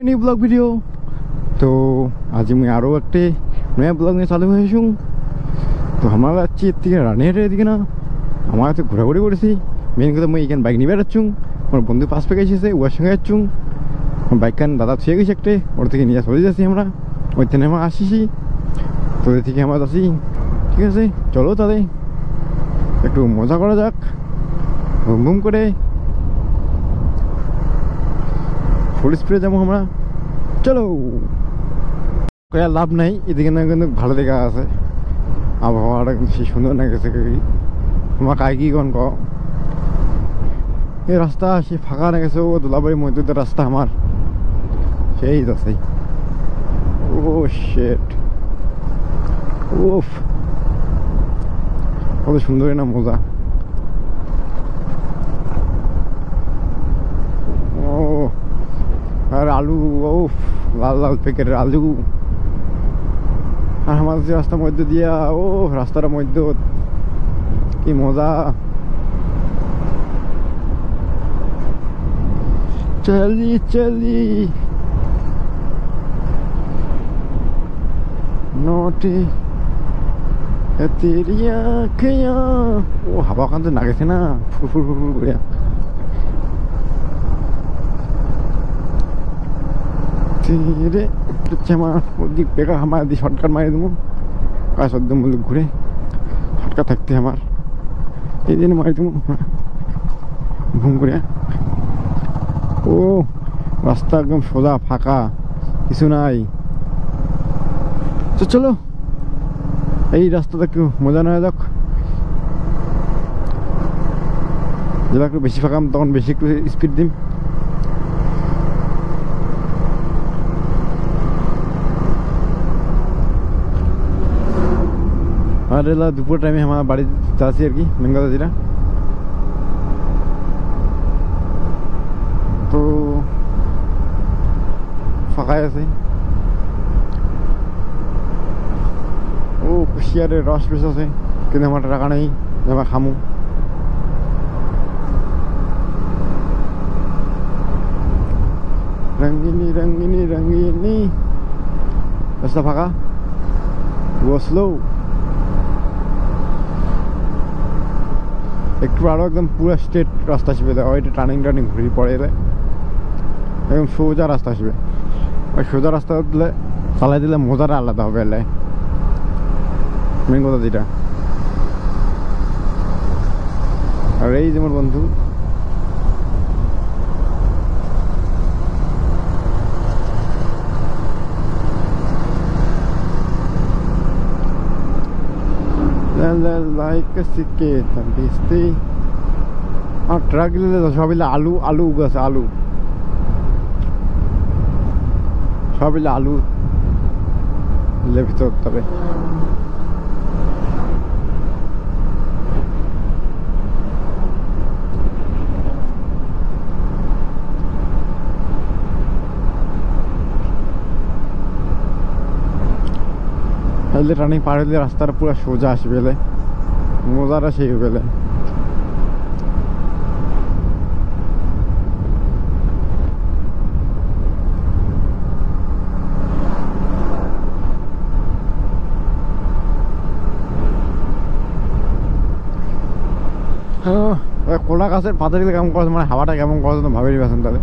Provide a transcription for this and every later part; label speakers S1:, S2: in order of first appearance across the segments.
S1: New blog video. तो आज मैं आरो एक नया ब्लॉग নিয়ে চালু হয়েছি। তো আমরা যাচ্ছি এদিকে রানিহাটের এদিকে না, আমার তো ঘোরাঘুরি করেছি। মেন কথা মই এখানে বাইক নিয়ে বেড়াচ্ছি, আমার বন্ধু পাশ পেয়ে এসেছে, ওর সঙ্গে যাচ্ছি। বাইক কান দাদা ছুঁয়ে গেছে একটা, ওর থেকে নিয়ে চলে যাচ্ছি আমরা। ওই থেকে আমরা আসিছি, তো ওই থেকে আমরা যাচ্ছি। ঠিক আছে, চলো তাহলে একটু মজা করা যাক, ঘুম ঘুম করে ফুল স্পিডে যাবো আমরা। চলো, আর লাভ নাই, এদিকে না কিন্তু ভালো দেখা আছে, আবহাওয়াটা কিন্তু সেই সুন্দর না গেছে। তোমার কাই কি কোন ক এই রাস্তা সে ফাঁকা না গেছে, ও দোলাবাড়ির মধ্যে রাস্তা আমার সেই আছে। ও শেট, উফ কত সুন্দর না মজা। ও আর আলু, উফ লাল লাল প্যাকেটের আলু। আর আমাদের যে রাস্তার মধ্যে দিয়া, ও রাস্তার মধ্যে কি মজা। চলি চলি নোটে তেরি আঁখিয়াঁ। ও হাওয়া কানতে না গেছে না, ফুরফুর ফুরফুর করে। ওদিক পেকা আমার দিয়ে শর্টকাট মারি দেবো, আর সদ্য মুলুক ঘুরে শর্টকাট থাকতে আমার এই জন্য মারি দেবো ঘুম করে। ও রাস্তা একদম সোজা ফাঁকা, কিছু নাই। তো চলো এই রাস্তাটা একটু মজা নেওয়া যাক। যেটা একটু বেশি ফাঁকা তখন বেশি একটু স্পিড দিম। আর এলা দুপুর টাইমে আমার বাড়ি যাচ্ছি আর কি, মেন কথা যেটা। তো ফাঁকাই আছে। ও কুশিয়ারের রস বেশ আছে, কিন্তু আমার টাকা নেই যে আমার খামু। রঙ্গিনী রঙ্গিনী রঙ্গিনী, রাস্তা ফাঁকা, বসলো একটু আরো একদম পুরো স্ট্রেট রাস্তা আসবে। ওইটা টার্নিং টার্নিং ঘুরে পড়ে এলে একদম সোজা রাস্তা আসবে। ওই সোজা রাস্তা দিলে চালাই দিলে মজাটা আলাদা হবে এলে, মেন কথা যেটা। আর এই যেমন বন্ধু আর ট্রাক দিলে সব আলু আলু উগাছে, আলু সব আলু ভিতর। তবে টার্নিং পার হলে রাস্তাটা পুরো সোজা আসবে, মজাটা সেই বেলে। কোলা গাছের পাতা দিলে কেমন করছে, মানে হাওয়াটা কেমন করছে তো ভাবেই পাচ্ছেন তাহলে।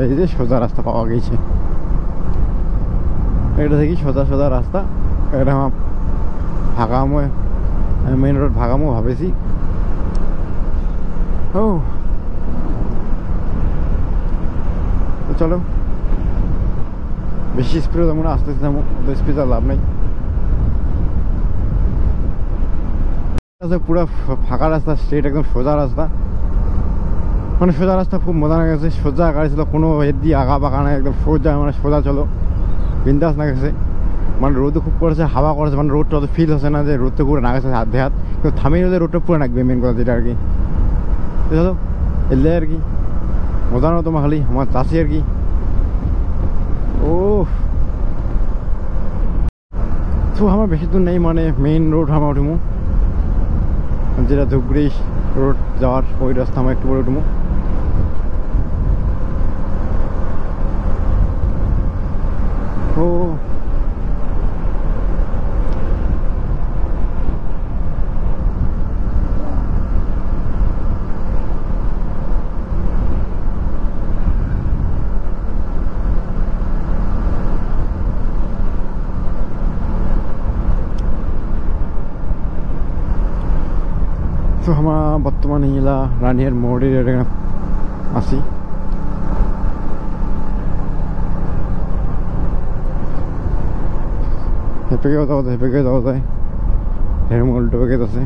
S1: এই যে সোজা রাস্তা পাওয়া গেছে, এটা থেকে সোজা সোজা রাস্তা। এটা আমার ভাগামো, মেন রোড ভাগামো ভাবেছি। ও চলো বেশি স্পিডে যাবো না, আস্তে আস্তে যাবো, স্পিড আর লাভ নাই। পুরো ফাঁকা রাস্তা, স্ট্রেট একদম সোজা রাস্তা, মানে সোজা রাস্তা খুব মজা না গেছে। সোজা গাড়ি ছিল, কোনো এর দিয়ে আগা বাঁকা নাই, একদম সোজা, মানে সোজা চলো বিন্দাস না গেছে। মানে রোদও খুব করেছে, হাওয়া করেছে, মানে রোদটা অত ফিল হচ্ছে না যে রোদটা পুরো নাগাছে হাত দিয়ে হাত, কিন্তু থামিয়ে হলে রোদটা পুরো নাকবে, মেন কথা যেটা আর কি। চলো এলে আর কি মজা না তোমার খালি আমার চাষি আর কি। ও তো আমার বেশি দূর নেই, মানে মেইন রোড আমার উঠমু, যেটা ধুপগুড়ি রোড যাওয়ার ওই রাস্তা আমার একটু পরে উঠমু। ও তো আমরা বর্তমানে এলা রানিয়ার মোড়ের আছি। হেঁপেকেও যাওয়া যায়, হেঁপেকে যাওয়া যায়, এরকম উল্টো পেকে আছে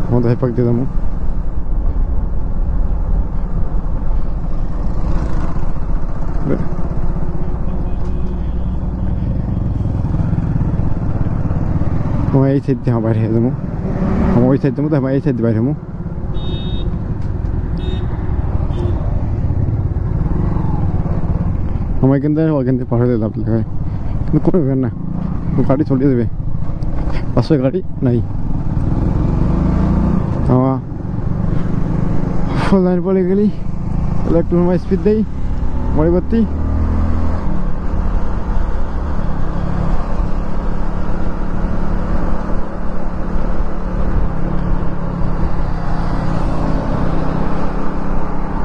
S1: আমাদের হেঁপাক দিয়ে যাবো। আমার এই সাইড দিয়ে বাইরে যাবো, আমার ওই সাইড যাবো, তো আমার এই সাইড দিয়ে বাইরে যাবো। আমার এখান থেকে ওইখান থেকে পাঠিয়ে দিলাম কিন্তু করে দেবেন না, গাড়ি চলিয়ে দেবে, পাশে গাড়ি নাই। আমার ফুল লাইন পড়ে গেলি তাহলে একটু সময় স্পিড দেই পরবর্তী।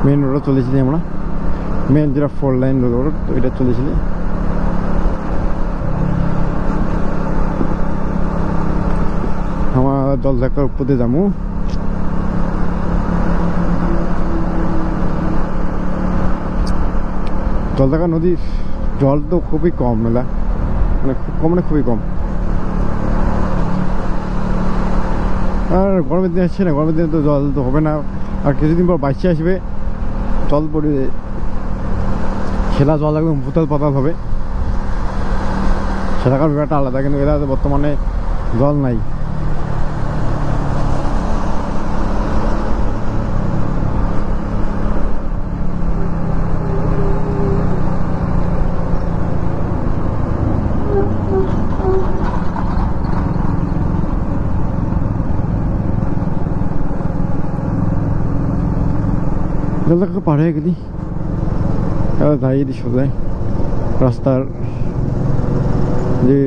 S1: মেন রোডে চলেছিলি আমরা, মেন যেটা 4 লাইন রোড তো এটা চলেছিলি। আমার জল ধাক্কার উপর দিয়ে যাবো। জলঢাকা নদীর জল তো খুবই কম মেলা, মানে খুব কম, মানে খুবই কম। আর গরমের দিন আসছে না, গরমের দিনে তো জল তো হবে না, আর কিছুদিন পর বাইশে আসবে জল পড়ে, খেলা জল একদম ভুতাল পাতাল হবে, সেটাকার ব্যাপারটা আলাদা। কিন্তু এরা বর্তমানে জল নাই। জলটাকে পার হয়ে গেলি দাঁড়িয়ে দিই সোজায় রাস্তার যে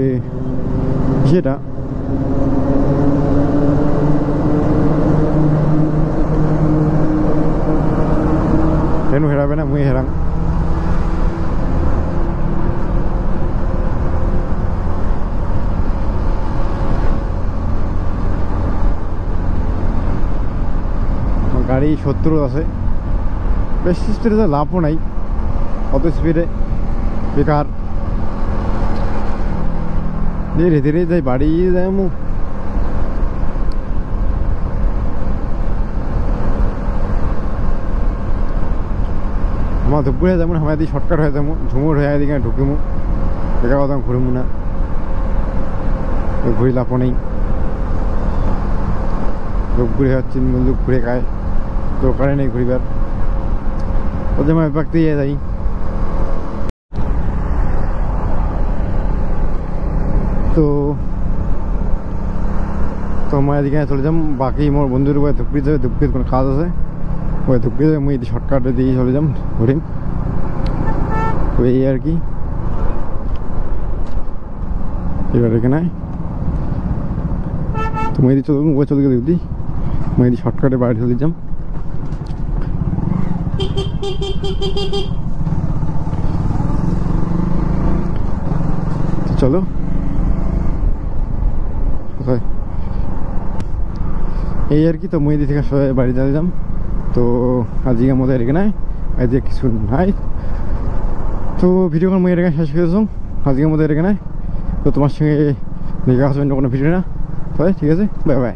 S1: যেটা হেনু হেরাবে না, মুই হেরাং। গাড়ি 70 আছে, বেশি স্পিডে তো লাভও নাই, অত স্পিডে বেকার। ধীরে ধীরে যাই, বাড়ি যাই মু। আমার ধুপুরে যেমন আমার দিকে শর্টকাট হয়ে যাবো, ঝুমুর হয়ে এদিকে ঢুকিমু, বেকার কথা ঘুরিমু না, ঘুরি লাভও নেই। ধূপগুড়ি হচ্ছে লোক ঘুরে খায়, দরকারে নেই ঘুরিবার, ওদের আমি পাক দিয়ে যাই। তো আমার এদিকে চলে যাম, বাকি মোর বন্ধুর উপরে ধুপগুড়ি যাবে, ধুপগুড়ির কোনো কাজ আছে, ওই ধুপগুড়ি যাবে, মুই শর্টকাটে দিয়ে চলে যাম ঘুরিম। তো এই আর কি, এবার এখানে তো মুই চলে যাবো, চলে গেলে বুঝলি মুই শর্টকাটে বাড়ি চলে যাম। চলো এই আর কি। তো মুই এদিক থেকে বাড়ি চলে যাম। তো আজকের মতো এখানে আজকে কিছু নাই, তো ভিডিওটা মুই এখানে শেষ করে দিলাম আজকের মতো এখানে। তো তোমার সঙ্গে দেখা আসবেন কোনো ভিডিও না, তাই ঠিক আছে, বাই বাই।